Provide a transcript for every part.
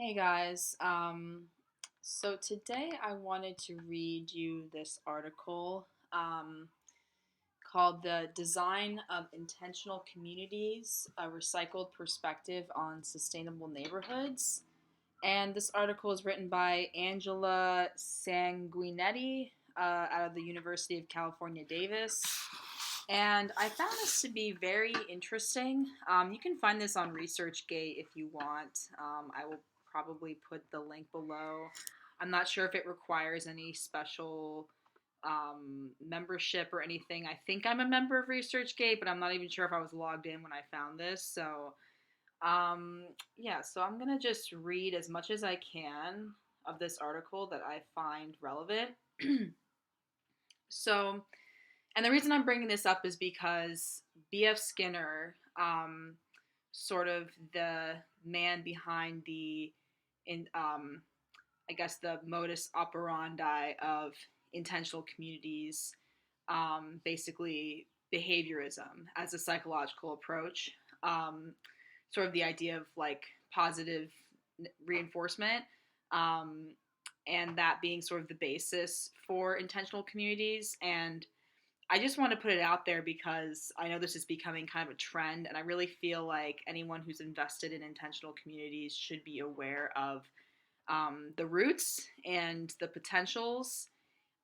Hey guys, so today I wanted to read you this article called The Design of Intentional Communities, a Recycled Perspective on Sustainable Neighborhoods. And this article is written by Angela Sanguinetti out of the University of California, Davis. And I found this to be very interesting. You can find this on ResearchGate if you want. I will probably put the link below. I'm not sure if it requires any special membership or anything. I think I'm a member of ResearchGate, but I'm not even sure if I was logged in when I found this. So I'm going to just read as much as I can of this article that I find relevant. So, and the reason I'm bringing this up is because B.F. Skinner, sort of the man behind I guess, the modus operandi of intentional communities, basically behaviorism as a psychological approach, um, sort of the idea of like positive reinforcement, um, and that being sort of the basis for intentional communities. And I just want to put it out there because I know this is becoming kind of a trend, and I really feel like anyone who's invested in intentional communities should be aware of the roots and the potentials,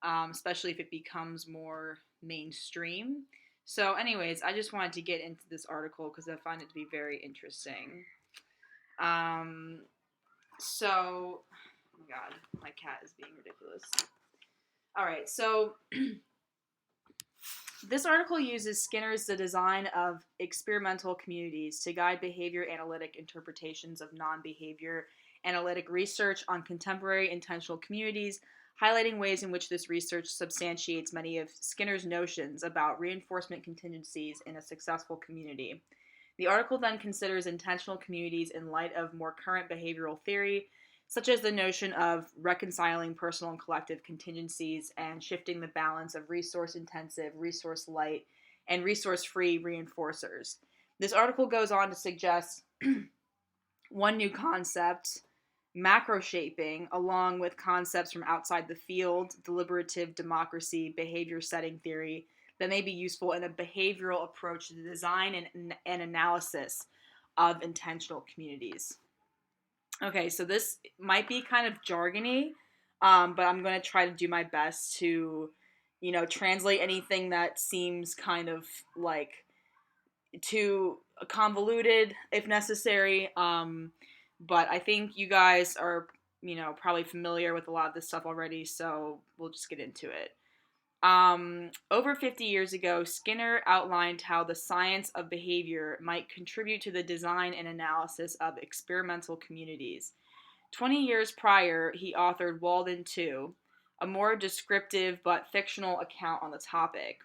especially if it becomes more mainstream. So, anyways, I just wanted to get into this article because I find it to be very interesting. Um, oh my god, my cat is being ridiculous. All right, so this article uses Skinner's The Design of Experimental Communities to guide behavior analytic interpretations of non behavior analytic research on contemporary intentional communities, highlighting ways in which this research substantiates many of Skinner's notions about reinforcement contingencies in a successful community. The article then considers intentional communities in light of more current behavioral theory, such as the notion of reconciling personal and collective contingencies and shifting the balance of resource intensive, resource light, and resource free reinforcers. This article goes on to suggest one new concept, macro shaping, along with concepts from outside the field, deliberative democracy, behavior setting theory, that may be useful in a behavioral approach to the design and analysis of intentional communities. Okay, so this might be kind of jargony, but I'm going to try to do my best to, translate anything that seems kind of like too convoluted if necessary. But I think you guys are, probably familiar with a lot of this stuff already, so we'll just get into it. Over 50 years ago, Skinner outlined how the science of behavior might contribute to the design and analysis of experimental communities. 20 years prior, he authored Walden 2, a more descriptive but fictional account on the topic.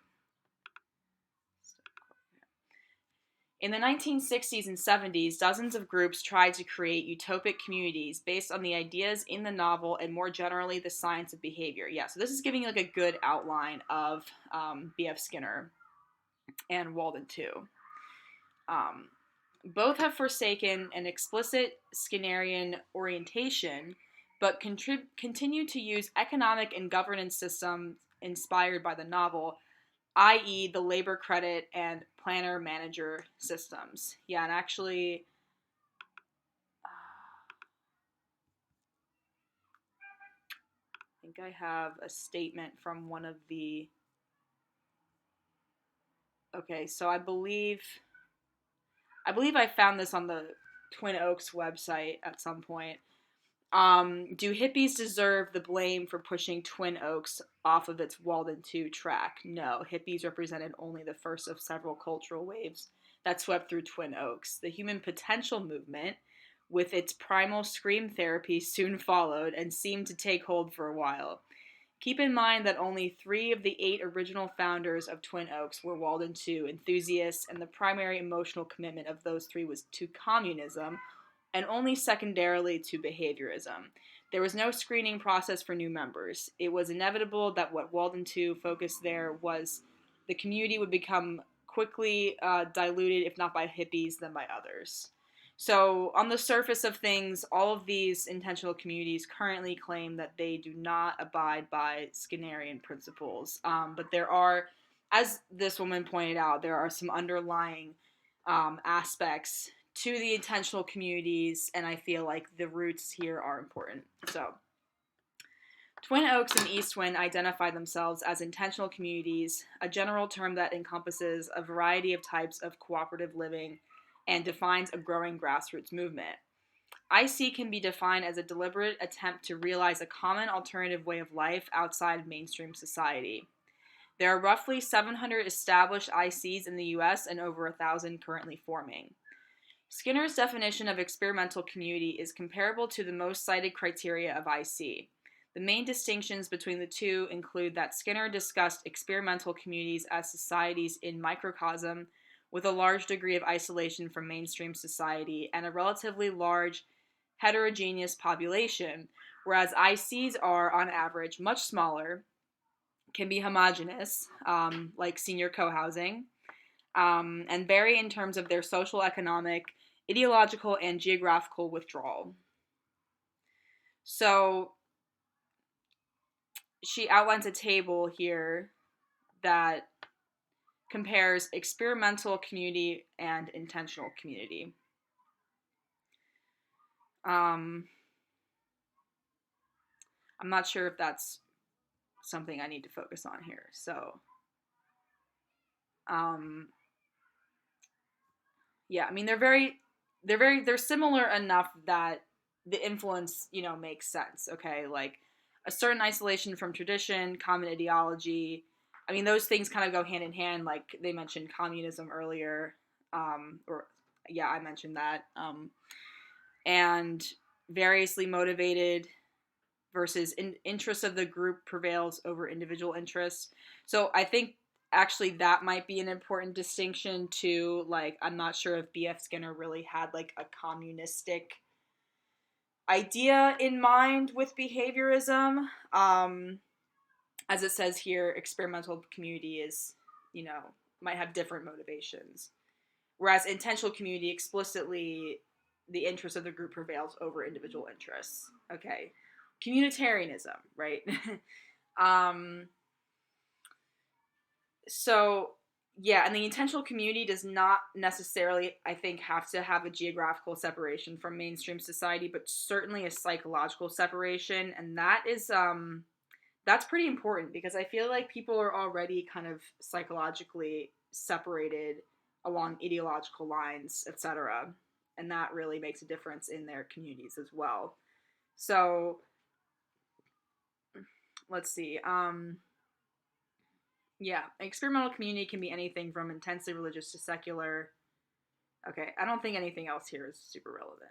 In the 1960s and 70s, dozens of groups tried to create utopic communities based on the ideas in the novel and more generally the science of behavior. Yeah, so this is giving like a good outline of B.F. Skinner and Walden 2. Um, Both have forsaken an explicit Skinnerian orientation, but continue to use economic and governance systems inspired by the novel, i.e., the labor credit and planner manager systems. Yeah, and actually, I think I have a statement from one of the. Okay, so I believe I found this on the Twin Oaks website at some point. Do hippies deserve the blame for pushing Twin Oaks off of its Walden 2 track? No, hippies represented only the first of several cultural waves that swept through Twin Oaks. The human potential movement, with its primal scream therapy, soon followed and seemed to take hold for a while. Keep in mind that only 3 of the 8 original founders of Twin Oaks were Walden 2 enthusiasts, and the primary emotional commitment of those 3 was to communism, and only secondarily to behaviorism. There was no screening process for new members. It was inevitable that what Walden 2 focused there was the community would become quickly diluted, if not by hippies, then by others. So, on the surface of things, all of these intentional communities currently claim that they do not abide by Skinnerian principles. But there are, as this woman pointed out, there are some underlying aspects to the intentional communities, and I feel like the roots here are important. So, Twin Oaks and East Twin identify themselves as intentional communities, a general term that encompasses a variety of types of cooperative living and defines a growing grassroots movement. IC can be defined as a deliberate attempt to realize a common alternative way of life outside mainstream society. There are roughly 700 established ICs in the US and over 1,000 currently forming. Skinner's definition of experimental community is comparable to the most cited criteria of IC. The main distinctions between the two include that Skinner discussed experimental communities as societies in microcosm with a large degree of isolation from mainstream society and a relatively large heterogeneous population, whereas ICs are, on average, much smaller, can be homogenous, like senior cohousing, and vary in terms of their social, economic, ideological, and geographical withdrawal. So she outlines a table here that compares experimental community and intentional community. I'm not sure if that's something I need to focus on here. So, yeah, I mean they're similar enough that the influence, makes sense. Okay, like a certain isolation from tradition, common ideology. I mean, those things kind of go hand in hand. Like they mentioned communism earlier, or yeah, I mentioned that. And variously motivated versus interest of the group prevails over individual interests. So I think actually that might be an important distinction too. Like I'm not sure if B.F. Skinner really had like a communistic idea in mind with behaviorism. As it says here, experimental community is, might have different motivations. Whereas intentional community explicitly, the interest of the group prevails over individual interests. Okay. Communitarianism, right? So, yeah, and the intentional community does not necessarily, I think, have to have a geographical separation from mainstream society, but certainly a psychological separation. And that is, that's pretty important because I feel like people are already kind of psychologically separated along ideological lines, etc. And that really makes a difference in their communities as well. So, let's see. Yeah, experimental community can be anything from intensely religious to secular. Okay, I don't think anything else here is super relevant.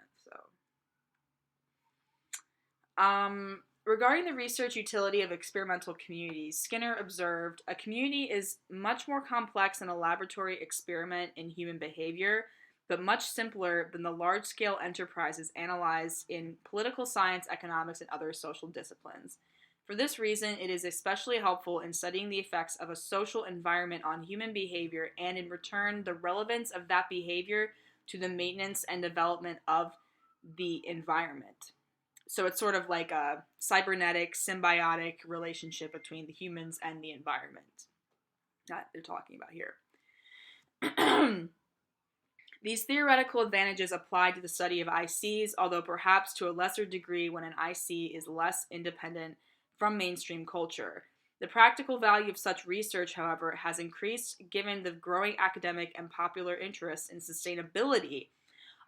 So, regarding the research utility of experimental communities, Skinner observed a community is much more complex than a laboratory experiment in human behavior, but much simpler than the large-scale enterprises analyzed in political science, economics, and other social disciplines. For this reason, it is especially helpful in studying the effects of a social environment on human behavior and, in return, the relevance of that behavior to the maintenance and development of the environment. So it's sort of like a cybernetic, symbiotic relationship between the humans and the environment that they're talking about here. These theoretical advantages apply to the study of ICs, although perhaps to a lesser degree when an IC is less independent from mainstream culture. The practical value of such research, however, has increased given the growing academic and popular interest in sustainability,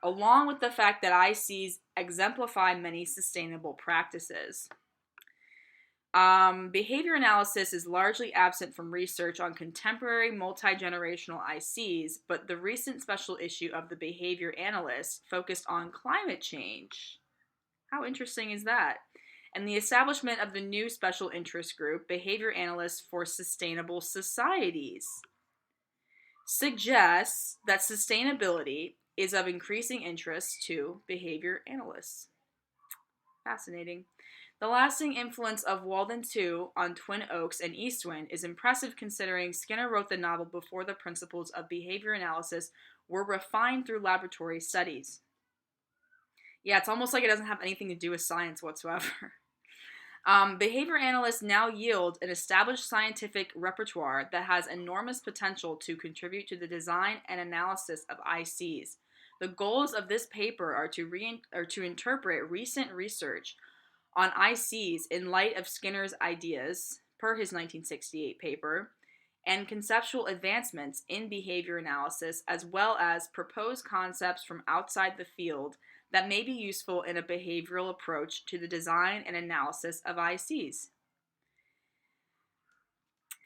along with the fact that ICs exemplify many sustainable practices. Behavior analysis is largely absent from research on contemporary multi-generational ICs, but the recent special issue of the Behavior Analyst focused on climate change. How interesting is that? And the establishment of the new special interest group, Behavior Analysts for Sustainable Societies, suggests that sustainability is of increasing interest to behavior analysts. Fascinating. The lasting influence of Walden II on Twin Oaks and East Twin is impressive considering Skinner wrote the novel before the principles of behavior analysis were refined through laboratory studies. Yeah, it's almost like it doesn't have anything to do with science whatsoever. Behavior analysts now yield an established scientific repertoire that has enormous potential to contribute to the design and analysis of ICs. The goals of this paper are to interpret recent research on ICs in light of Skinner's ideas, per his 1968 paper, and conceptual advancements in behavior analysis, as well as proposed concepts from outside the field that may be useful in a behavioral approach to the design and analysis of ICs.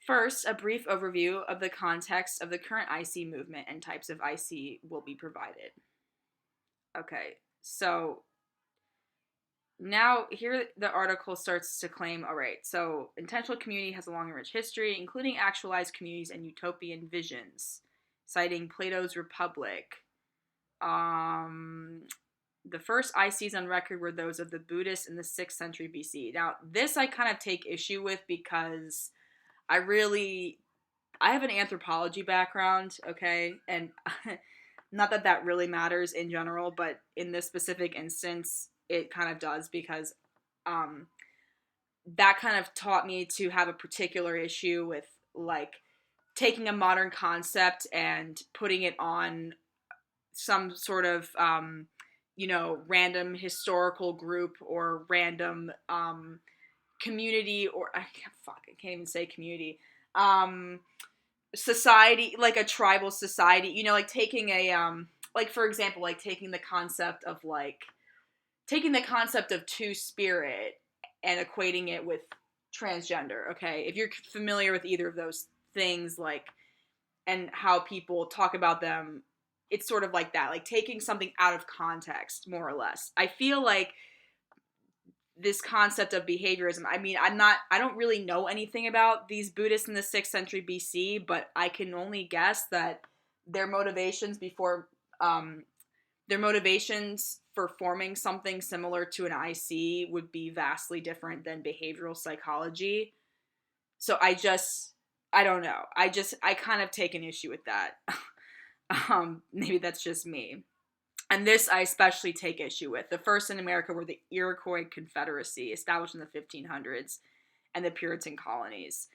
First, a brief overview of the context of the current IC movement and types of IC will be provided. Okay, so now here the article starts to claim, all right, so intentional community has a long and rich history, including actualized communities and utopian visions, citing Plato's Republic. The first ICs on record were those of the Buddhists in the 6th century BC. Now, this I kind of take issue with because I have an anthropology background, okay? And not that that really matters in general, but in this specific instance, it kind of does because that kind of taught me to have a particular issue with, like, taking a modern concept and putting it on some sort of random historical group or random community, or I can't even say community, society, like a tribal society, like taking a like, for example, like taking the concept of two-spirit and equating it with transgender. Okay, if you're familiar with either of those things, like, and how people talk about them, it's sort of like that, like taking something out of context, more or less. I feel like this concept of behaviorism, I mean, I don't really know anything about these Buddhists in the 6th century BC, but I can only guess that their motivations for forming something similar to an IC would be vastly different than behavioral psychology. So I don't know. I kind of take an issue with that. Maybe that's just me. And this I especially take issue with. The first in America were the Iroquois Confederacy, established in the 1500s, and the Puritan colonies.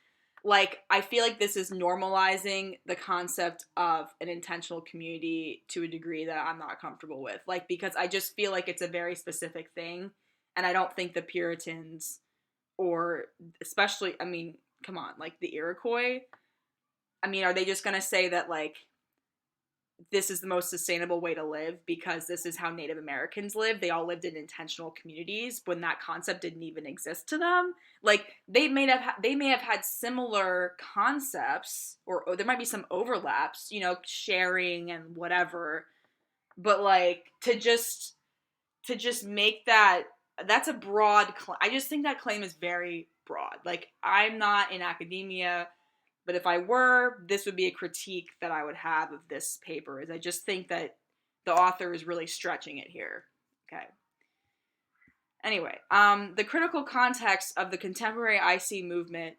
Like, I feel like this is normalizing the concept of an intentional community to a degree that I'm not comfortable with. Like, because I just feel like it's a very specific thing, and I don't think the Puritans, or especially, I mean, come on, like the Iroquois, I mean, are they just going to say that, like, this is the most sustainable way to live because this is how Native Americans live? They all lived in intentional communities when that concept didn't even exist to them. Like, they may have had similar concepts, or there might be some overlaps, sharing and whatever. But like, to just make that's a broad claim. I just think that claim is very broad. Like, I'm not in academia, but if I were, this would be a critique that I would have of this paper, is I just think that the author is really stretching it here. Okay. Anyway, the critical context of the contemporary IC movement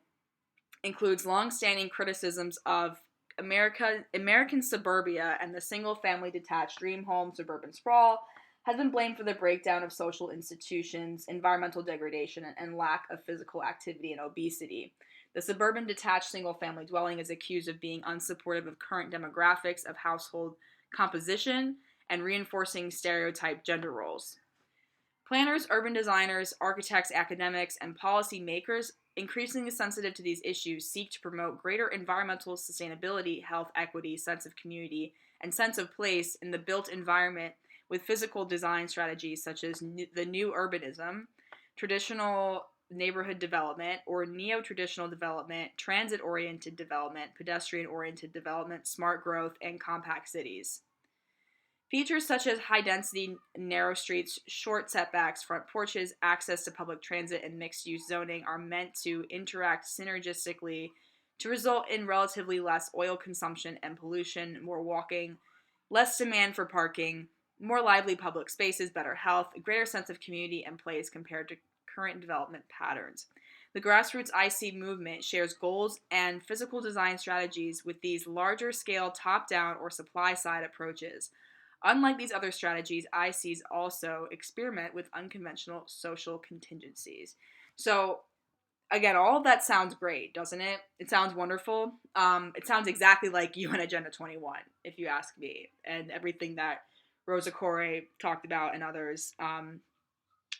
includes long-standing criticisms of American suburbia and the single-family detached dream home suburban sprawl has been blamed for the breakdown of social institutions, environmental degradation, and lack of physical activity and obesity. The suburban detached single-family dwelling is accused of being unsupportive of current demographics of household composition and reinforcing stereotyped gender roles. Planners, urban designers, architects, academics, and policy makers, increasingly sensitive to these issues, seek to promote greater environmental sustainability, health, equity, sense of community, and sense of place in the built environment with physical design strategies such as the new urbanism, traditional neighborhood development, or neo-traditional development, transit-oriented development, pedestrian-oriented development, smart growth, and compact cities. Features such as high-density, narrow streets, short setbacks, front porches, access to public transit, and mixed-use zoning are meant to interact synergistically to result in relatively less oil consumption and pollution, more walking, less demand for parking, more lively public spaces, better health, a greater sense of community and place compared to current development patterns. The grassroots IC movement shares goals and physical design strategies with these larger scale top-down or supply-side approaches. Unlike these other strategies, ICs also experiment with unconventional social contingencies. So, again, all of that sounds great, doesn't it? It sounds wonderful. It sounds exactly like UN Agenda 21, if you ask me, and everything that Rosa Corey talked about and others,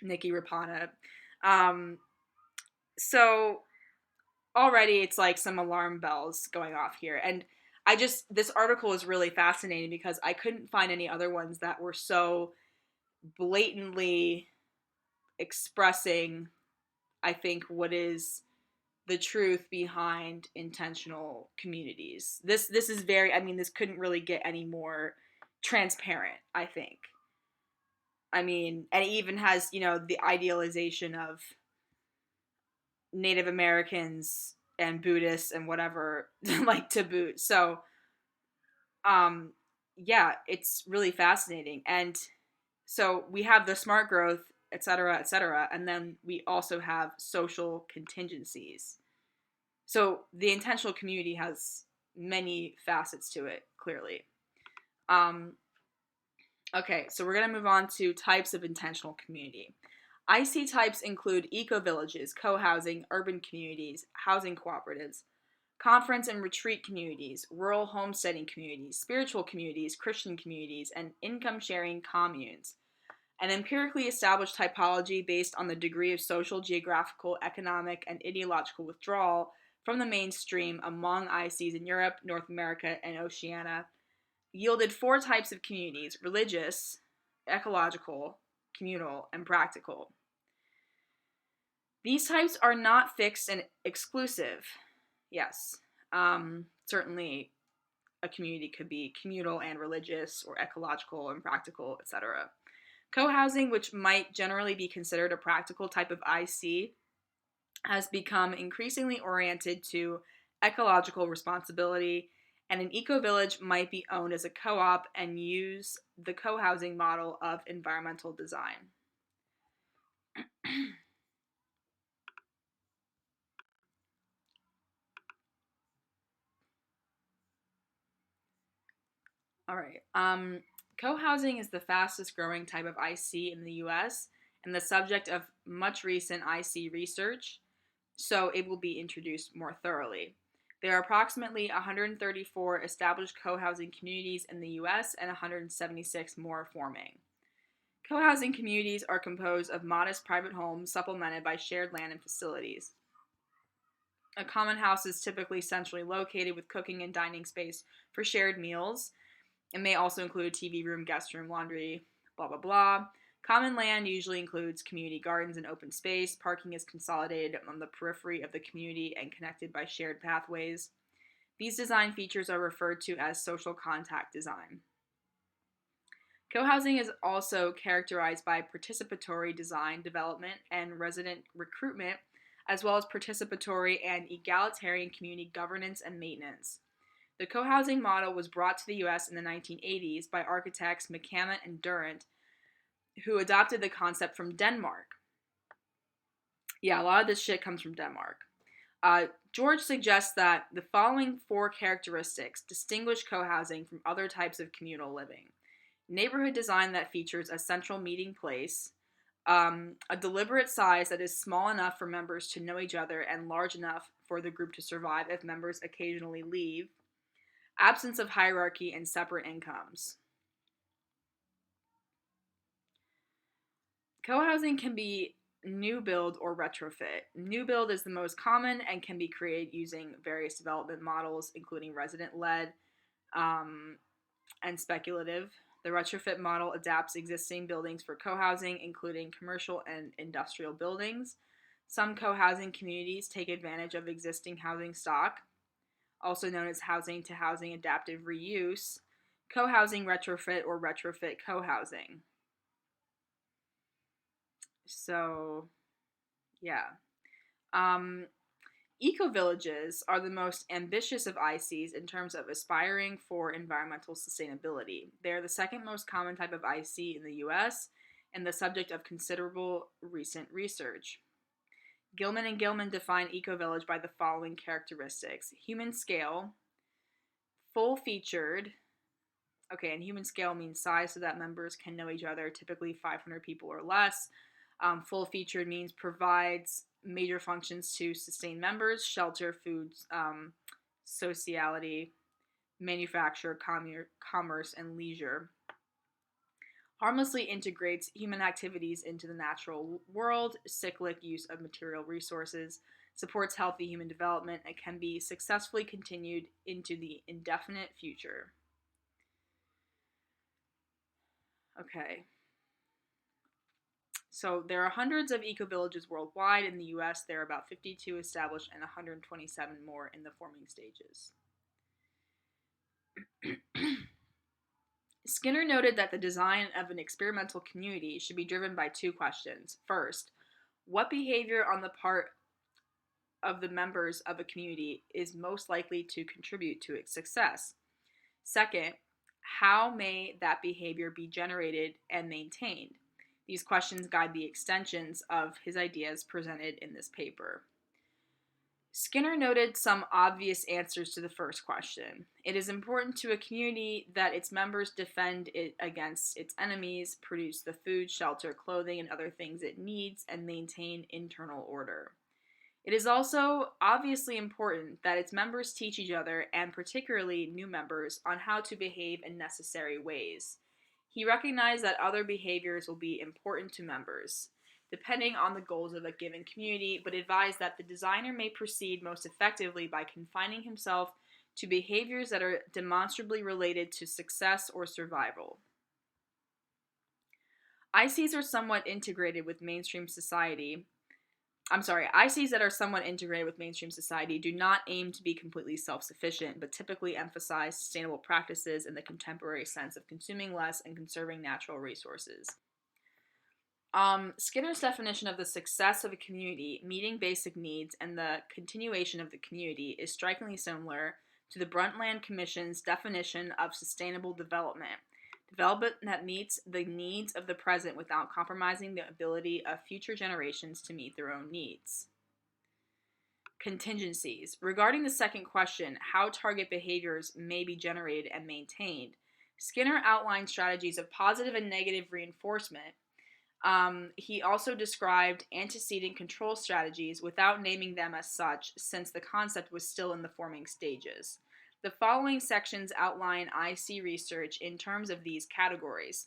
Nikki Rapana. Um, so already it's like some alarm bells going off here. And this article is really fascinating because I couldn't find any other ones that were so blatantly expressing, I think, what is the truth behind intentional communities. This is very, I mean, this couldn't really get any more transparent, I think. I mean, and it even has, the idealization of Native Americans and Buddhists and whatever like to boot. So, um yeah, it's really fascinating. And so we have the smart growth, et cetera, and then we also have social contingencies. So the intentional community has many facets to it, clearly. Um, okay, so we're going to move on to types of intentional community. IC types include eco-villages, co-housing, urban communities, housing cooperatives, conference and retreat communities, rural homesteading communities, spiritual communities, Christian communities, and income-sharing communes. An empirically established typology based on the degree of social, geographical, economic, and ideological withdrawal from the mainstream among ICs in Europe, North America, and Oceania yielded 4 types of communities: religious, ecological, communal, and practical. These types are not fixed and exclusive. Yes, certainly a community could be communal and religious, or ecological and practical, etc. Co-housing, which might generally be considered a practical type of IC, has become increasingly oriented to ecological responsibility, and an eco-village might be owned as a co-op and use the co-housing model of environmental design. All right. Co-housing is the fastest growing type of IC in the US and the subject of much recent IC research, so it will be introduced more thoroughly. There are approximately 134 established co-housing communities in the US and 176 more forming. Co-housing communities are composed of modest private homes supplemented by shared land and facilities. A common house is typically centrally located with cooking and dining space for shared meals. It may also include a TV room, guest room, laundry, blah, blah, blah. Common land usually includes community gardens and open space. Parking is consolidated on the periphery of the community and connected by shared pathways. These design features are referred to as social contact design. Co-housing is also characterized by participatory design development and resident recruitment, as well as participatory and egalitarian community governance and maintenance. The co-housing model was brought to the U.S. in the 1980s by architects McCammon and Durant, who adopted the concept from Denmark. Yeah, a lot of this shit comes from Denmark. George suggests that the following 4 characteristics distinguish co-housing from other types of communal living: neighborhood design that features a central meeting place, a deliberate size that is small enough for members to know each other and large enough for the group to survive if members occasionally leave, absence of hierarchy, and separate incomes. Co-housing can be new build or retrofit. New build is the most common and can be created using various development models, including resident-led and speculative. The retrofit model adapts existing buildings for co-housing, including commercial and industrial buildings. Some co-housing communities take advantage of existing housing stock, also known as housing-to-housing adaptive reuse, co-housing retrofit, or retrofit co-housing. So, yeah. Ecovillages are the most ambitious of ICs in terms of aspiring for environmental sustainability. They are the second most common type of IC in the US and the subject of considerable recent research. Gilman and Gilman define ecovillage by the following characteristics: human scale, full featured, Okay, and human scale means size so that members can know each other, typically 500 people or less. Full featured means provides major functions to sustain members, shelter, foods, sociality, manufacture, commerce, and leisure. Harmlessly integrates human activities into the natural world, cyclic use of material resources, supports healthy human development, and can be successfully continued into the indefinite future. Okay. So there are hundreds of eco-villages worldwide. In the US, there are about 52 established and 127 more in the forming stages. Skinner noted that the design of an experimental community should be driven by two questions. First, what behavior on the part of the members of a community is most likely to contribute to its success? Second, how may that behavior be generated and maintained? These questions guide the extensions of his ideas presented in this paper. Skinner noted some obvious answers to the first question. It is important to a community that its members defend it against its enemies, produce the food, shelter, clothing, and other things it needs, and maintain internal order. It is also obviously important that its members teach each other, and particularly new members, on how to behave in necessary ways. He recognized that other behaviors will be important to members, depending on the goals of a given community, but advised that the designer may proceed most effectively by confining himself to behaviors that are demonstrably related to success or survival. ICs are somewhat integrated with mainstream society. ICs that are somewhat integrated with mainstream society do not aim to be completely self-sufficient, but typically emphasize sustainable practices in the contemporary sense of consuming less and conserving natural resources. Skinner's definition of the success of a community, meeting basic needs, and the continuation of the community is strikingly similar to the Brundtland Commission's definition of sustainable development. Development that meets the needs of the present without compromising the ability of future generations to meet their own needs. Contingencies. Regarding the second question, how target behaviors may be generated and maintained, Skinner outlined strategies of positive and negative reinforcement. He also described antecedent control strategies without naming them as such, since the concept was still in the forming stages. The following sections outline IC research in terms of these categories.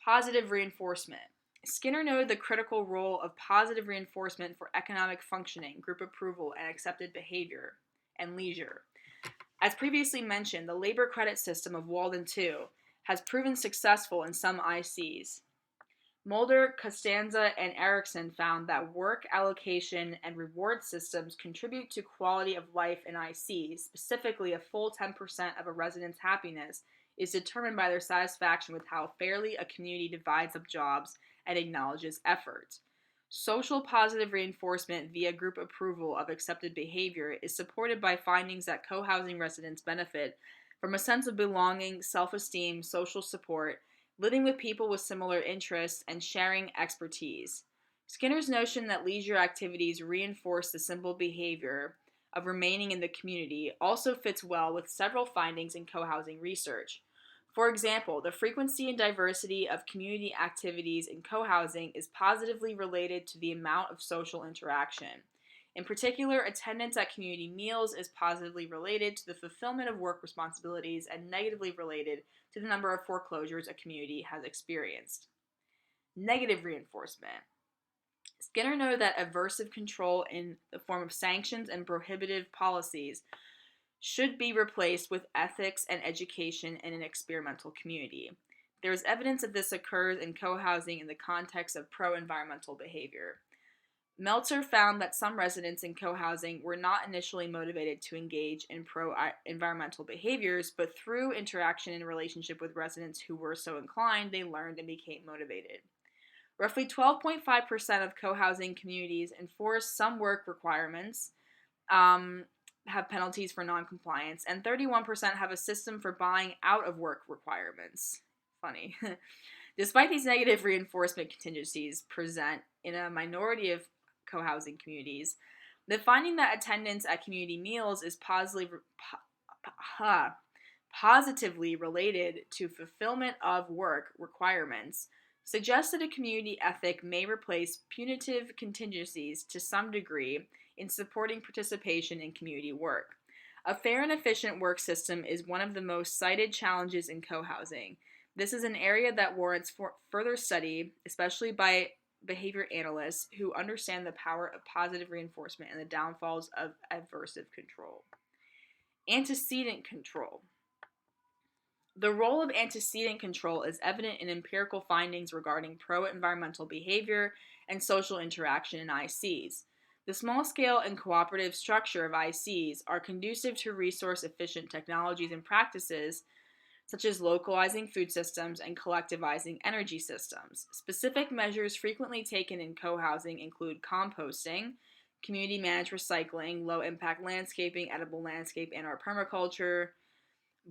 Positive reinforcement. Skinner noted the critical role of positive reinforcement for economic functioning, group approval, and accepted behavior, and leisure. As previously mentioned, the labor credit system of Walden II has proven successful in some ICs. Mulder, Costanza, and Erickson found that work allocation and reward systems contribute to quality of life in ICs. Specifically, a full 10% of a resident's happiness is determined by their satisfaction with how fairly a community divides up jobs and acknowledges effort. Social positive reinforcement via group approval of accepted behavior is supported by findings that co-housing residents benefit from a sense of belonging, self-esteem, social support, living with people with similar interests, and sharing expertise. Skinner's notion that leisure activities reinforce the simple behavior of remaining in the community also fits well with several findings in co-housing research. For example, the frequency and diversity of community activities in co-housing is positively related to the amount of social interaction. In particular, attendance at community meals is positively related to the fulfillment of work responsibilities and negatively related to the number of foreclosures a community has experienced. Negative reinforcement. Skinner noted that aversive control in the form of sanctions and prohibitive policies should be replaced with ethics and education in an experimental community. There is evidence that this occurs in co-housing in the context of pro-environmental behavior. Meltzer found that some residents in co-housing were not initially motivated to engage in pro-environmental behaviors, but through interaction and relationship with residents who were so inclined, they learned and became motivated. Roughly 12.5% of co-housing communities enforce some work requirements, have penalties for noncompliance, and 31% have a system for buying out of work requirements. Funny. Despite these negative reinforcement contingencies present in a minority of co-housing communities, the finding that attendance at community meals is positively positively related to fulfillment of work requirements, suggests that a community ethic may replace punitive contingencies to some degree in supporting participation in community work. A fair and efficient work system is one of the most cited challenges in co-housing. This is an area that warrants further study, especially by behavior analysts who understand the power of positive reinforcement and the downfalls of aversive control. Antecedent control. The role of antecedent control is evident in empirical findings regarding pro-environmental behavior and social interaction in ICs. The small scale and cooperative structure of ICs are conducive to resource efficient technologies and practices such as localizing food systems and collectivizing energy systems. Specific measures frequently taken in co-housing include composting, community managed recycling, low impact landscaping, edible landscape, and/or permaculture,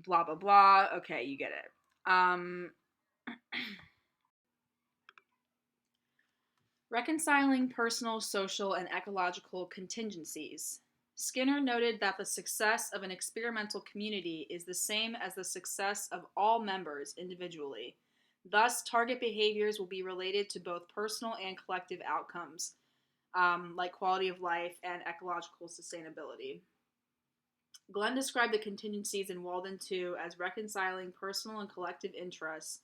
blah blah blah. Okay, you get it. Reconciling personal, social, and ecological contingencies. Skinner noted that the success of an experimental community is the same as the success of all members individually. Thus, target behaviors will be related to both personal and collective outcomes, like quality of life and ecological sustainability. Glenn described the contingencies in Walden 2 as reconciling personal and collective interests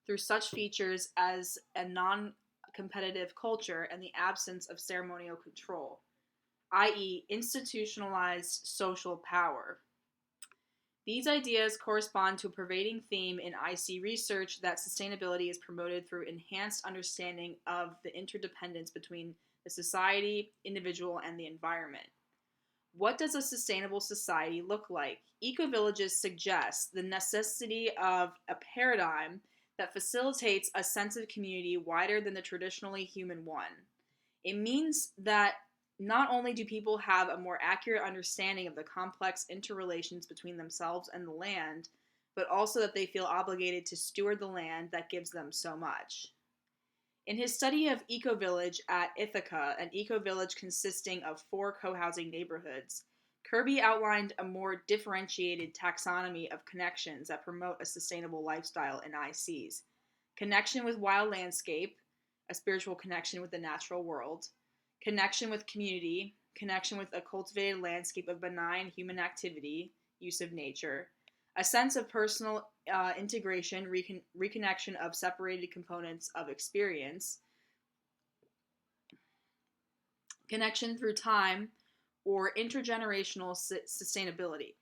through such features as a non competitive culture and the absence of ceremonial control, i.e., institutionalized social power. These ideas correspond to a pervading theme in IC research that sustainability is promoted through enhanced understanding of the interdependence between the society, individual, and the environment. What does a sustainable society look like? Ecovillages suggests the necessity of a paradigm that facilitates a sense of community wider than the traditionally human one. It means that not only do people have a more accurate understanding of the complex interrelations between themselves and the land, but also that they feel obligated to steward the land that gives them so much. In his study of Ecovillage at Ithaca, an ecovillage consisting of 4 co-housing neighborhoods, Kirby outlined a more differentiated taxonomy of connections that promote a sustainable lifestyle in ICs. Connection with wild landscape, a spiritual connection with the natural world, connection with community, connection with a cultivated landscape of benign human activity, use of nature, a sense of personal integration, reconnection of separated components of experience, connection through time, or intergenerational sustainability.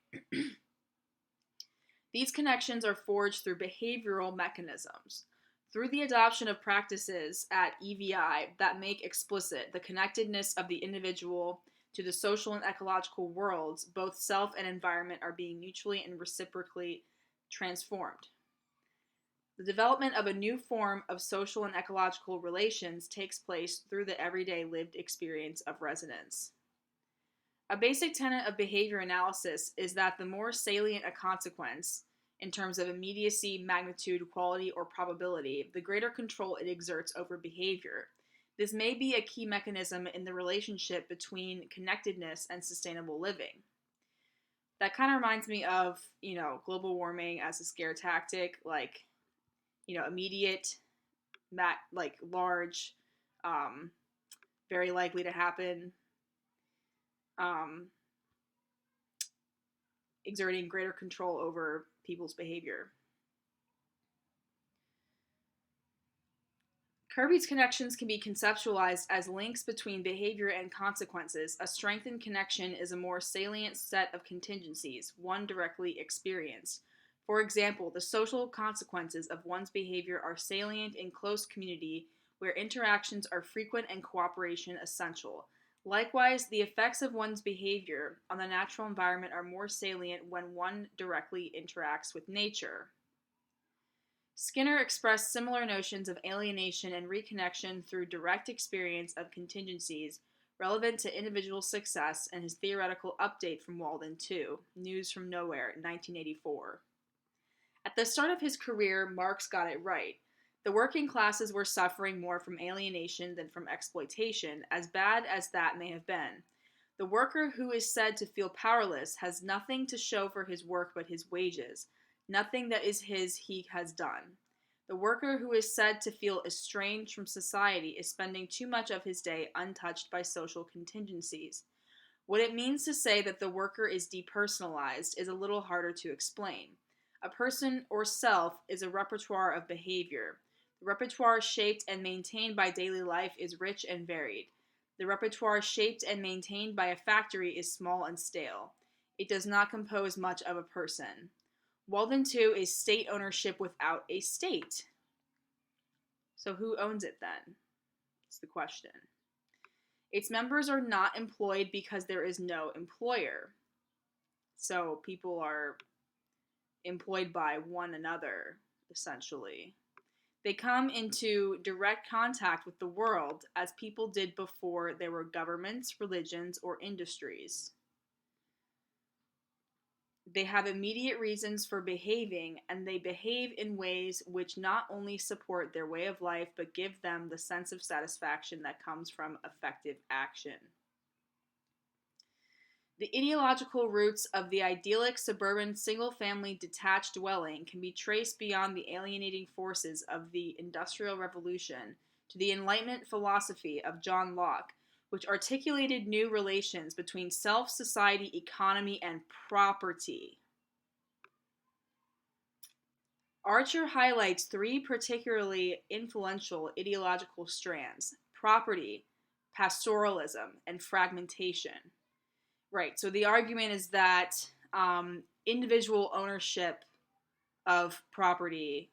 These connections are forged through behavioral mechanisms, through the adoption of practices at EVI that make explicit the connectedness of the individual to the social and ecological worlds. Both self and environment are being mutually and reciprocally transformed. The development of a new form of social and ecological relations takes place through the everyday lived experience of residents. A basic tenet of behavior analysis is that the more salient a consequence, in terms of immediacy, magnitude, quality, or probability, the greater control it exerts over behavior. This may be a key mechanism in the relationship between connectedness and sustainable living. That kind of reminds me of, global warming as a scare tactic, like, immediate, large, very likely to happen, exerting greater control over people's behavior. Kirby's connections can be conceptualized as links between behavior and consequences. A strengthened connection is a more salient set of contingencies, one directly experienced. For example, the social consequences of one's behavior are salient in close community, where interactions are frequent and cooperation essential. Likewise, the effects of one's behavior on the natural environment are more salient when one directly interacts with nature. Skinner expressed similar notions of alienation and reconnection through direct experience of contingencies relevant to individual success in his theoretical update from Walden 2, News from Nowhere, 1984. At the start of his career, Marx got it right. The working classes were suffering more from alienation than from exploitation, as bad as that may have been. The worker who is said to feel powerless has nothing to show for his work but his wages. Nothing that is his he has done. The worker who is said to feel estranged from society is spending too much of his day untouched by social contingencies. What it means to say that the worker is depersonalized is a little harder to explain. A person or self is a repertoire of behavior. The repertoire shaped and maintained by daily life is rich and varied. The repertoire shaped and maintained by a factory is small and stale. It does not compose much of a person. Walden 2 is state ownership without a state. So who owns it then? That's the question. Its members are not employed because there is no employer. So people are employed by one another, essentially. They come into direct contact with the world as people did before there were governments, religions, or industries. They have immediate reasons for behaving, and they behave in ways which not only support their way of life, but give them the sense of satisfaction that comes from effective action. The ideological roots of the idyllic suburban single-family detached dwelling can be traced beyond the alienating forces of the Industrial Revolution to the Enlightenment philosophy of John Locke, which articulated new relations between self, society, economy, and property. Archer highlights three particularly influential ideological strands: property, pastoralism, and fragmentation. Right. So the argument is that individual ownership of property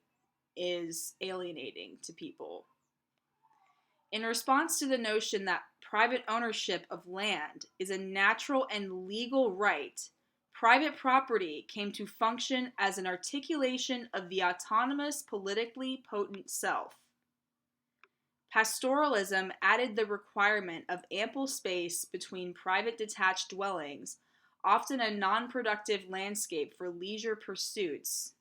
is alienating to people. In response to the notion that private ownership of land is a natural and legal right, private property came to function as an articulation of the autonomous, politically potent self. Pastoralism added the requirement of ample space between private detached dwellings, often a non-productive landscape for leisure pursuits,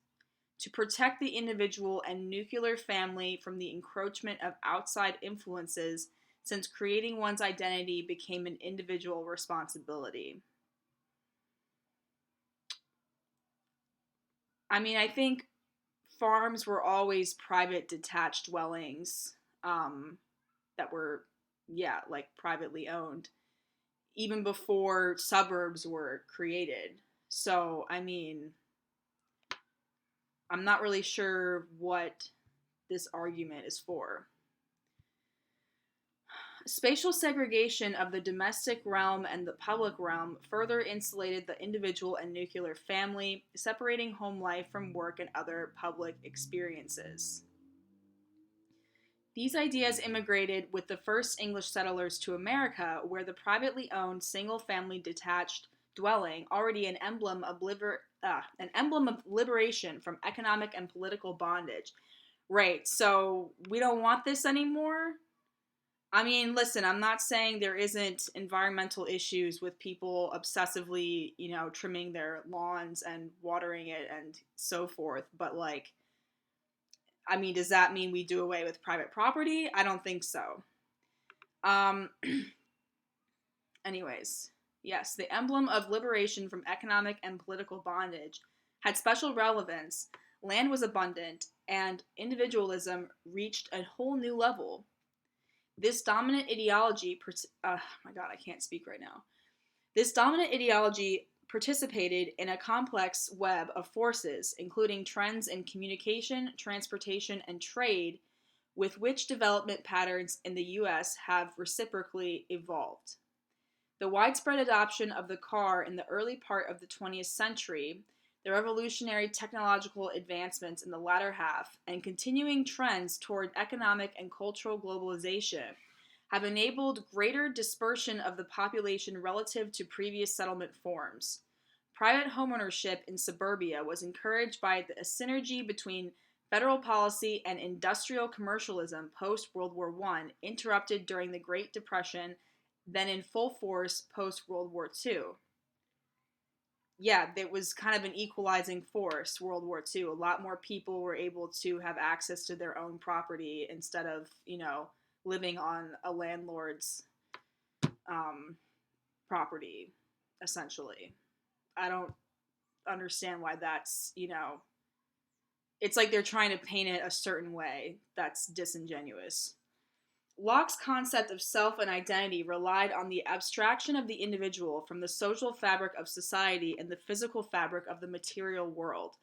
to protect the individual and nuclear family from the encroachment of outside influences, since creating one's identity became an individual responsibility. I mean, I think farms were always private detached dwellings that were, yeah, like privately owned, even before suburbs were created. So, I mean, I'm not really sure what this argument is for. Spatial segregation of the domestic realm and the public realm further insulated the individual and nuclear family, separating home life from work and other public experiences. These ideas immigrated with the first English settlers to America, where the privately owned single-family detached dwelling, already an emblem of liberation from economic and political bondage. Right, so we don't want this anymore? I mean, listen, I'm not saying there isn't environmental issues with people obsessively, trimming their lawns and watering it and so forth, but like, I mean, does that mean we do away with private property? I don't think so. Um, anyways, yes, the emblem of liberation from economic and political bondage had special relevance. Land was abundant, and individualism reached a whole new level. This dominant ideology, oh my god, I can't speak right now. This dominant ideology participated in a complex web of forces, including trends in communication, transportation, and trade, with which development patterns in the U.S. have reciprocally evolved. The widespread adoption of the car in the early part of the 20th century, the revolutionary technological advancements in the latter half, and continuing trends toward economic and cultural globalization have enabled greater dispersion of the population relative to previous settlement forms. Private homeownership in suburbia was encouraged by a synergy between federal policy and industrial commercialism post-World War I, interrupted during the Great Depression, then in full force post-World War II. Yeah, it was kind of an equalizing force, World War II. A lot more people were able to have access to their own property instead of, living on a landlord's property, essentially. I don't understand why that's, it's like they're trying to paint it a certain way that's disingenuous. Locke's concept of self and identity relied on the abstraction of the individual from the social fabric of society and the physical fabric of the material world.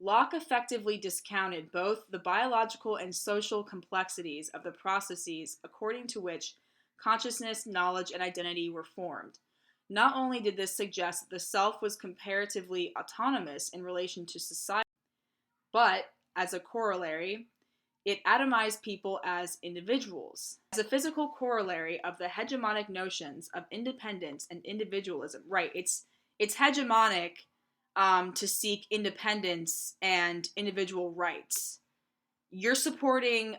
Locke effectively discounted both the biological and social complexities of the processes according to which consciousness, knowledge, and identity were formed. Not only did this suggest that the self was comparatively autonomous in relation to society, but, as a corollary, it atomized people as individuals. As a physical corollary of the hegemonic notions of independence and individualism, right? It's hegemonic to seek independence and individual rights. You're supporting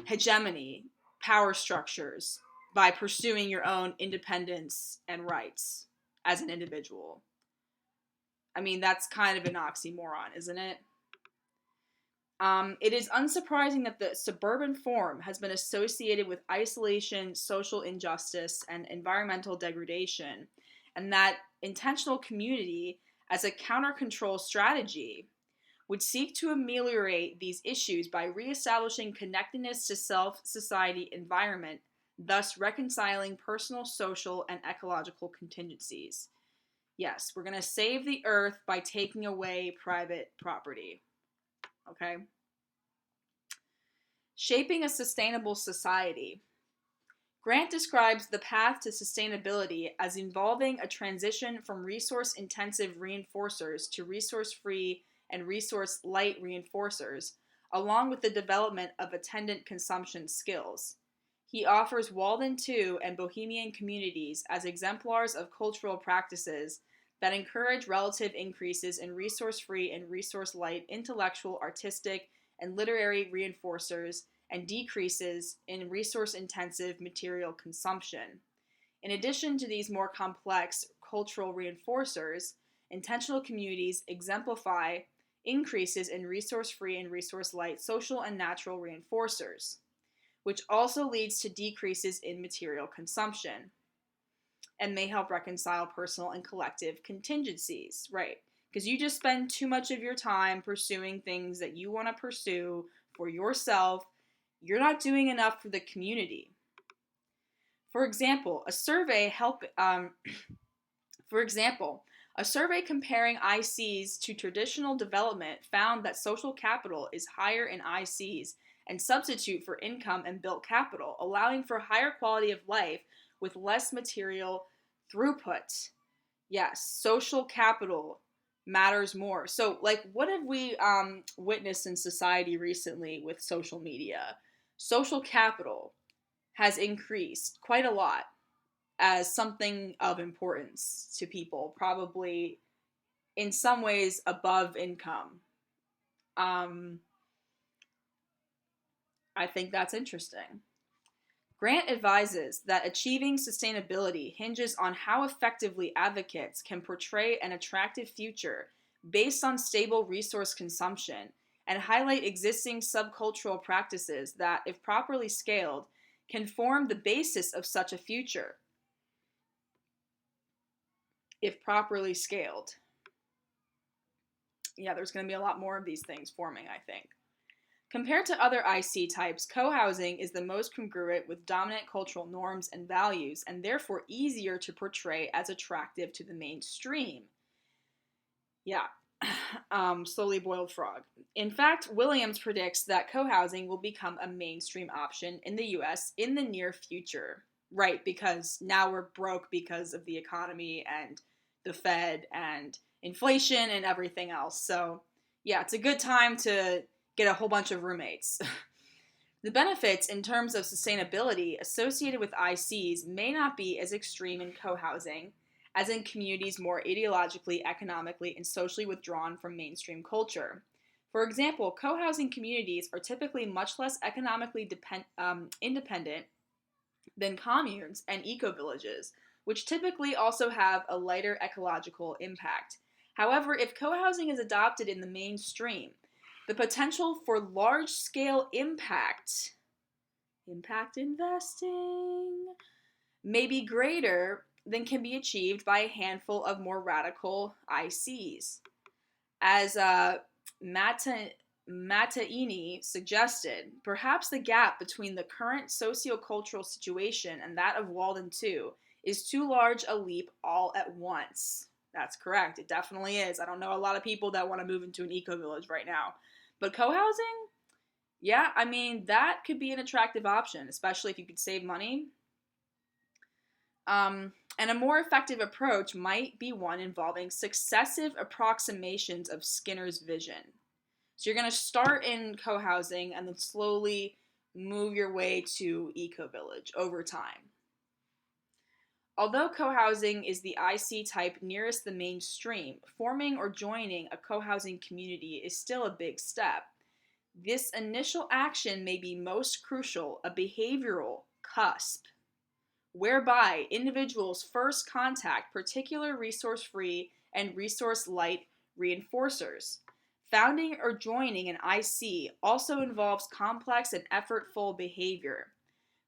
hegemony, power structures, by pursuing your own independence and rights as an individual. I mean, that's kind of an oxymoron, isn't it? It is unsurprising that the suburban form has been associated with isolation, social injustice, and environmental degradation, and that intentional community, as a counter control strategy, would seek to ameliorate these issues by reestablishing connectedness to self, society, environment, thus reconciling personal, social, and ecological contingencies. Yes, we're going to save the earth by taking away private property. Okay? Shaping a sustainable society. Grant describes the path to sustainability as involving a transition from resource-intensive reinforcers to resource-free and resource-light reinforcers, along with the development of attendant consumption skills. He offers Walden II and Bohemian communities as exemplars of cultural practices that encourage relative increases in resource-free and resource-light intellectual, artistic, and literary reinforcers and decreases in resource-intensive material consumption. In addition to these more complex cultural reinforcers, intentional communities exemplify increases in resource-free and resource-light social and natural reinforcers, which also leads to decreases in material consumption and may help reconcile personal and collective contingencies, right? Because you just spend too much of your time pursuing things that you want to pursue for yourself. You're not doing enough for the community. For example, a survey comparing ICs to traditional development found that social capital is higher in ICs and substitute for income and built capital, allowing for higher quality of life with less material throughput. Yes, social capital matters more. So, like, what have we witnessed in society recently with social media? Social capital has increased quite a lot as something of importance to people, probably in some ways above income. I think that's interesting. Grant advises that achieving sustainability hinges on how effectively advocates can portray an attractive future based on stable resource consumption and highlight existing subcultural practices that, if properly scaled, can form the basis of such a future. If properly scaled. Yeah, there's going to be a lot more of these things forming, I think. Compared to other IC types, cohousing is the most congruent with dominant cultural norms and values, and therefore easier to portray as attractive to the mainstream. Yeah, slowly boiled frog. In fact, Williams predicts that cohousing will become a mainstream option in the US in the near future. Right, because now we're broke because of the economy and the Fed and inflation and everything else. So, yeah, it's a good time to get a whole bunch of roommates. The benefits in terms of sustainability associated with ICs may not be as extreme in cohousing as in communities more ideologically, economically, and socially withdrawn from mainstream culture. For example, cohousing communities are typically much less economically independent than communes and ecovillages, which typically also have a lighter ecological impact. However, if cohousing is adopted in the mainstream, the potential for large-scale impact investing, may be greater than can be achieved by a handful of more radical ICs. As Mattaini suggested, perhaps the gap between the current sociocultural situation and that of Walden 2 is too large a leap all at once. That's correct. It definitely is. I don't know a lot of people that want to move into an eco-village right now. But co-housing, yeah, I mean, that could be an attractive option, especially if you could save money. And a more effective approach might be one involving successive approximations of Skinner's vision. So you're going to start in co-housing and then slowly move your way to eco-village over time. Although co-housing is the IC type nearest the mainstream, forming or joining a co-housing community is still a big step. This initial action may be most crucial, a behavioral cusp, whereby individuals first contact particular resource-free and resource-light reinforcers. Founding or joining an IC also involves complex and effortful behavior.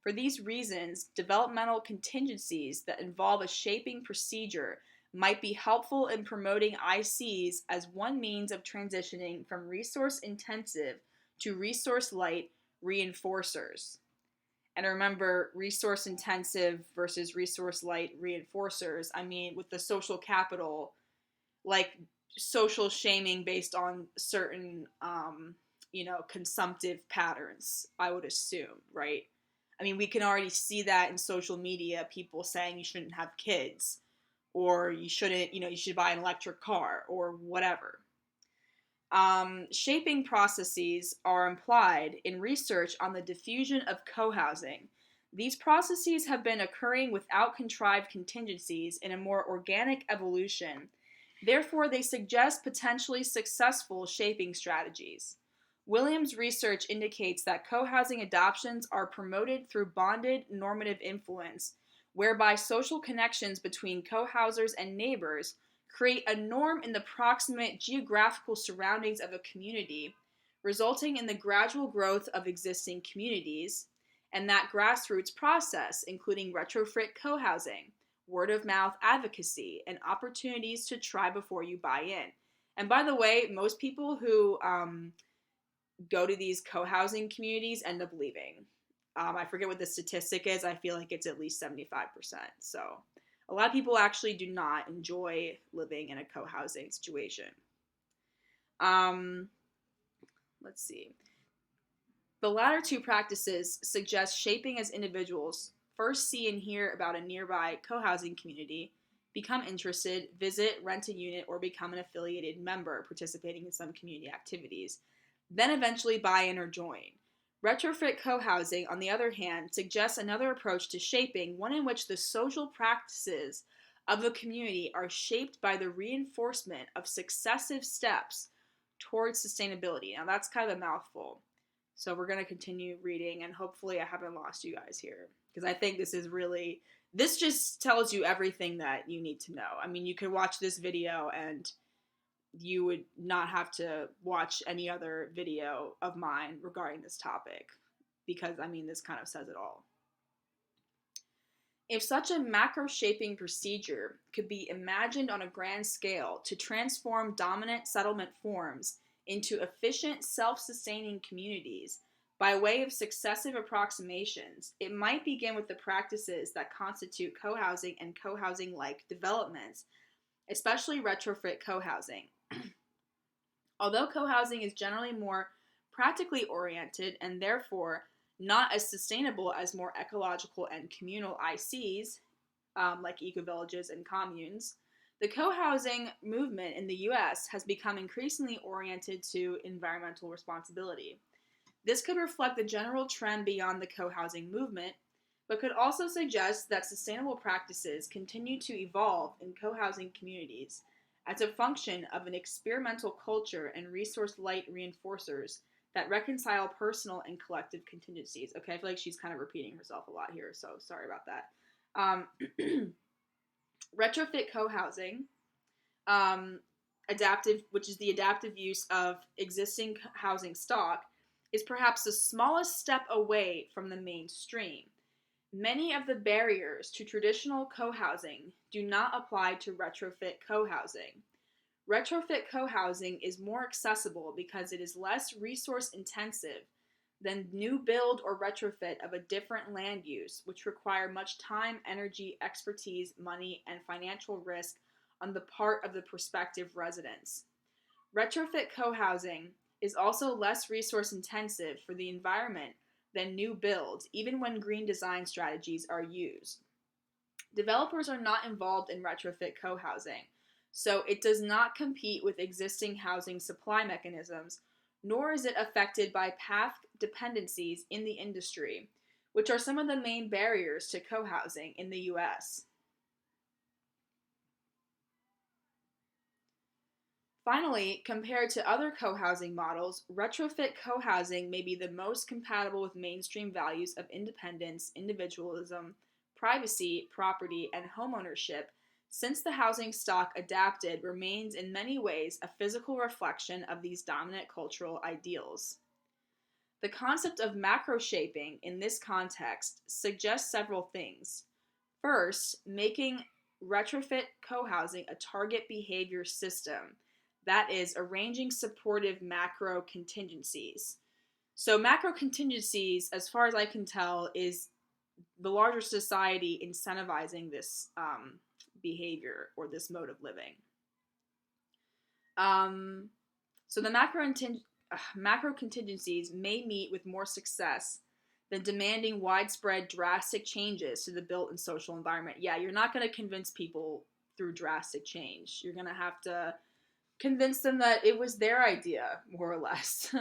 For these reasons, developmental contingencies that involve a shaping procedure might be helpful in promoting ICs as one means of transitioning from resource-intensive to resource-light reinforcers. And remember, resource intensive versus resource light reinforcers. I mean, with the social capital, like social shaming based on certain, consumptive patterns, I would assume, right? I mean, we can already see that in social media, people saying you shouldn't have kids, or you shouldn't, you should buy an electric car, or whatever. Shaping processes are implied in research on the diffusion of co-housing. These processes have been occurring without contrived contingencies in a more organic evolution. Therefore, they suggest potentially successful shaping strategies. Williams' research indicates that co-housing adoptions are promoted through bonded normative influence, whereby social connections between co-housers and neighbors create a norm in the proximate geographical surroundings of a community, resulting in the gradual growth of existing communities, and that grassroots process, including retrofit co-housing, word-of-mouth advocacy, and opportunities to try before you buy in. And by the way, most people who go to these co-housing communities end up leaving. I forget what the statistic is. I feel like it's at least 75%. So a lot of people actually do not enjoy living in a co-housing situation. Let's see. The latter two practices suggest shaping as individuals first see and hear about a nearby co-housing community, become interested, visit, rent a unit, or become an affiliated member participating in some community activities, then eventually buy in or join. Retrofit co-housing, on the other hand, suggests another approach to shaping, one in which the social practices of a community are shaped by the reinforcement of successive steps towards sustainability. Now that's kind of a mouthful. So we're going to continue reading, and hopefully I haven't lost you guys here, because I think this just tells you everything that you need to know. I mean, you could watch this video and you would not have to watch any other video of mine regarding this topic, because, I mean, this kind of says it all. If such a macro-shaping procedure could be imagined on a grand scale to transform dominant settlement forms into efficient, self-sustaining communities by way of successive approximations, it might begin with the practices that constitute co-housing and co-housing-like developments, especially retrofit co-housing. Although co-housing is generally more practically oriented and therefore not as sustainable as more ecological and communal ICs, like ecovillages and communes, the co-housing movement in the U.S. has become increasingly oriented to environmental responsibility. This could reflect the general trend beyond the co-housing movement, but could also suggest that sustainable practices continue to evolve in co-housing communities as a function of an experimental culture and resource-light reinforcers that reconcile personal and collective contingencies. Okay, I feel like she's kind of repeating herself a lot here, so sorry about that. Retrofit co-housing, which is the adaptive use of existing housing stock, is perhaps the smallest step away from the mainstream. Many of the barriers to traditional co-housing do not apply to retrofit co-housing. Retrofit co-housing is more accessible because it is less resource intensive than new build or retrofit of a different land use, which require much time, energy, expertise, money, and financial risk on the part of the prospective residents. Retrofit co-housing is also less resource intensive for the environment than new builds, even when green design strategies are used. Developers are not involved in retrofit co-housing, so it does not compete with existing housing supply mechanisms, nor is it affected by path dependencies in the industry, which are some of the main barriers to co-housing in the US. Finally, compared to other co-housing models, retrofit co-housing may be the most compatible with mainstream values of independence, individualism, privacy, property, and homeownership, since the housing stock adapted remains in many ways a physical reflection of these dominant cultural ideals. The concept of macro shaping in this context suggests several things. First, making retrofit co-housing a target behavior system, that is, arranging supportive macro contingencies. So, macro contingencies, as far as I can tell, is the larger society incentivizing this behavior or this mode of living. Um, so, the macro contingencies may meet with more success than demanding widespread drastic changes to the built and social environment. Yeah, you're not going to convince people through drastic change. You're going to have to convince them that it was their idea, more or less.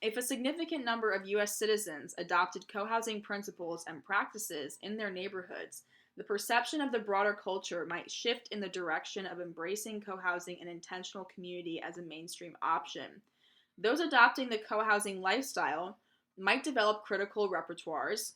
If a significant number of U.S. citizens adopted co-housing principles and practices in their neighborhoods, the perception of the broader culture might shift in the direction of embracing co-housing and intentional community as a mainstream option. Those adopting the co-housing lifestyle might develop critical repertoires,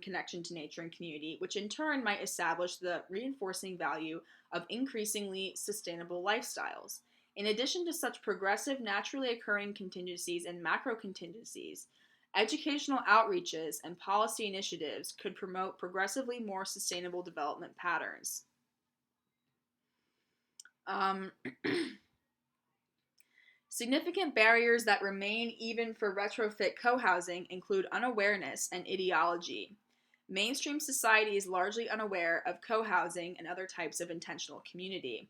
connection to nature and community, which in turn might establish the reinforcing value of increasingly sustainable lifestyles. In addition to such progressive, naturally occurring contingencies and macro contingencies, educational outreaches and policy initiatives could promote progressively more sustainable development patterns. Um, Significant barriers that remain even for retrofit co-housing include unawareness and ideology. Mainstream society is largely unaware of co-housing and other types of intentional community.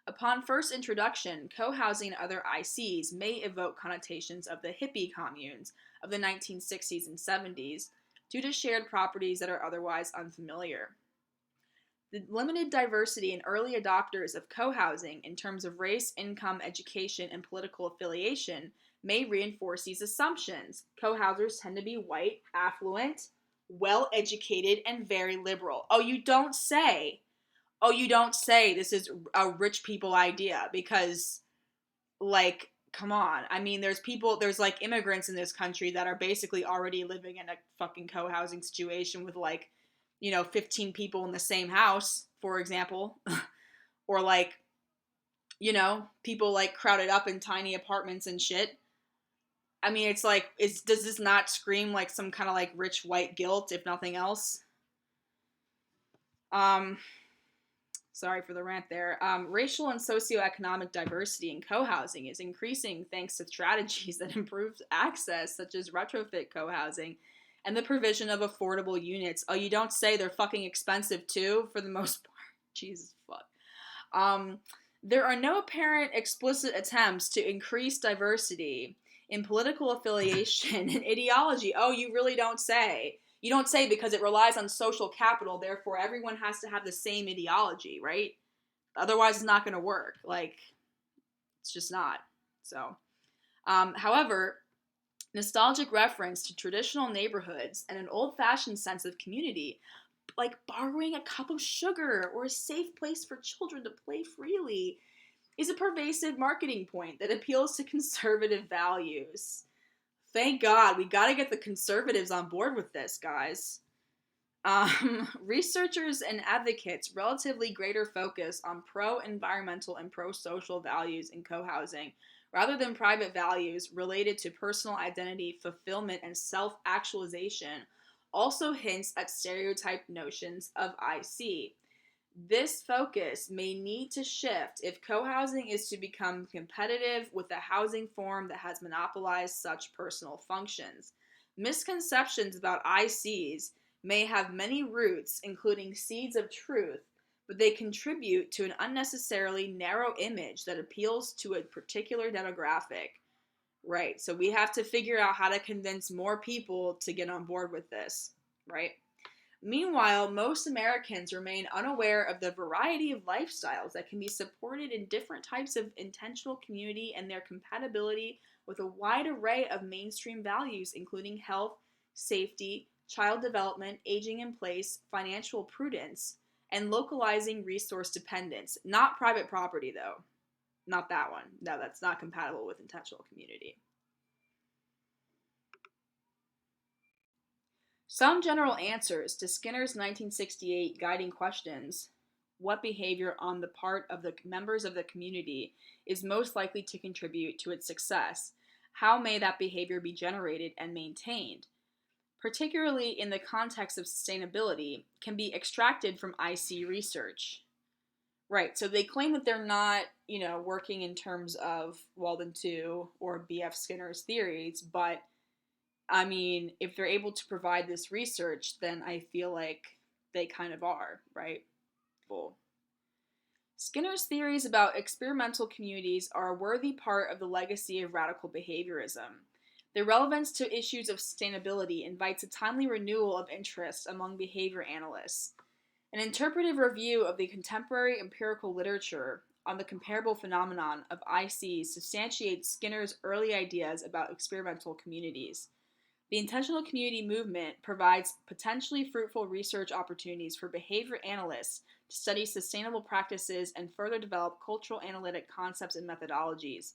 Upon first introduction, co-housing and other ICs may evoke connotations of the hippie communes of the 1960s and 70s due to shared properties that are otherwise unfamiliar. The limited diversity in early adopters of co-housing in terms of race, income, education, and political affiliation may reinforce these assumptions. Co-housers tend to be white, affluent, well-educated, and very liberal. Oh, you don't say. Oh, you don't say this is a rich people idea because, like, come on. I mean, there's like immigrants in this country that are basically already living in a fucking co-housing situation with 15 people in the same house, for example. Or people like crowded up in tiny apartments and shit. I mean, it's like, does this not scream like some kind of like rich white guilt, if nothing else? Sorry for the rant there. Racial and socioeconomic diversity in co-housing is increasing thanks to strategies that improve access, such as retrofit co-housing and the provision of affordable units. Oh, you don't say, they're fucking expensive too, for the most part. Jesus fuck. There are no apparent explicit attempts to increase diversity in political affiliation and ideology. Oh, you really don't say. You don't say because it relies on social capital, therefore everyone has to have the same ideology, right? Otherwise it's not going to work. Like, it's just not. So, however, nostalgic reference to traditional neighborhoods and an old-fashioned sense of community, like borrowing a cup of sugar or a safe place for children to play freely, is a pervasive marketing point that appeals to conservative values. Thank God, we gotta get the conservatives on board with this, guys. Researchers and advocates relatively greater focus on pro-environmental and pro-social values in co-housing rather than private values related to personal identity, fulfillment, and self-actualization also hints at stereotyped notions of IC. This focus may need to shift if co-housing is to become competitive with a housing form that has monopolized such personal functions. Misconceptions about ICs may have many roots, including seeds of truth, but they contribute to an unnecessarily narrow image that appeals to a particular demographic. Right, so we have to figure out how to convince more people to get on board with this, right? Meanwhile, most Americans remain unaware of the variety of lifestyles that can be supported in different types of intentional community and their compatibility with a wide array of mainstream values, including health, safety, child development, aging in place, financial prudence, and localizing resource dependence. Not private property, though. Not that one. No, that's not compatible with intentional community. Some general answers to Skinner's 1968 guiding questions: what behavior on the part of the members of the community is most likely to contribute to its success? How may that behavior be generated and maintained? Particularly in the context of sustainability, can be extracted from IC research. Right, so they claim that they're not, working in terms of Walden 2 or B.F. Skinner's theories, but I mean, if they're able to provide this research, then I feel like they kind of are, right? Well, Skinner's theories about experimental communities are a worthy part of the legacy of radical behaviorism. Their relevance to issues of sustainability invites a timely renewal of interest among behavior analysts. An interpretive review of the contemporary empirical literature on the comparable phenomenon of ICs substantiates Skinner's early ideas about experimental communities. The intentional community movement provides potentially fruitful research opportunities for behavior analysts to study sustainable practices and further develop cultural analytic concepts and methodologies.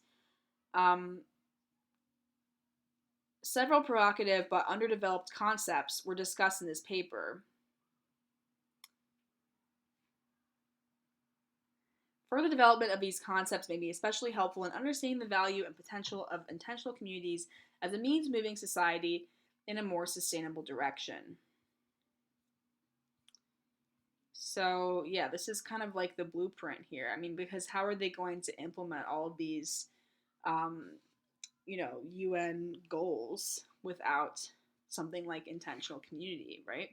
Um, Several provocative but underdeveloped concepts were discussed in this paper. Further development of these concepts may be especially helpful in understanding the value and potential of intentional communities as a means of moving society in a more sustainable direction. So, yeah, this is kind of like the blueprint here. I mean, because how are they going to implement all of these, um, UN goals without something like intentional community, right?